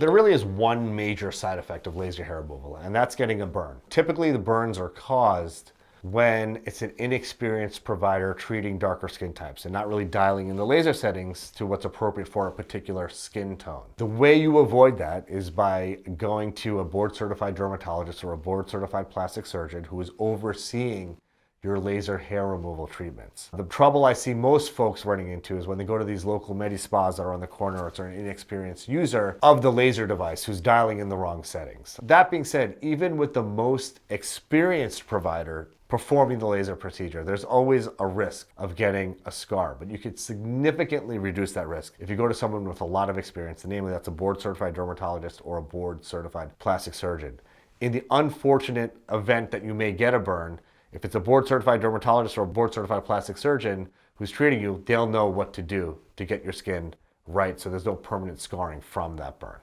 There really is one major side effect of laser hair removal, and that's getting a burn. Typically, the burns are caused when it's an inexperienced provider treating darker skin types and not really dialing in the laser settings to what's appropriate for a particular skin tone. The way you avoid that is by going to a board-certified dermatologist or a board-certified plastic surgeon who is overseeing your laser hair removal treatments. The trouble I see most folks running into is when they go to these local medi-spas that are on the corner, or it's an inexperienced user of the laser device who's dialing in the wrong settings. That being said, even with the most experienced provider performing the laser procedure, there's always a risk of getting a scar, but you could significantly reduce that risk if you go to someone with a lot of experience, namely that's a board-certified dermatologist or a board-certified plastic surgeon. In the unfortunate event that you may get a burn, if it's a board-certified dermatologist or a board-certified plastic surgeon who's treating you, they'll know what to do to get your skin right so there's no permanent scarring from that burn.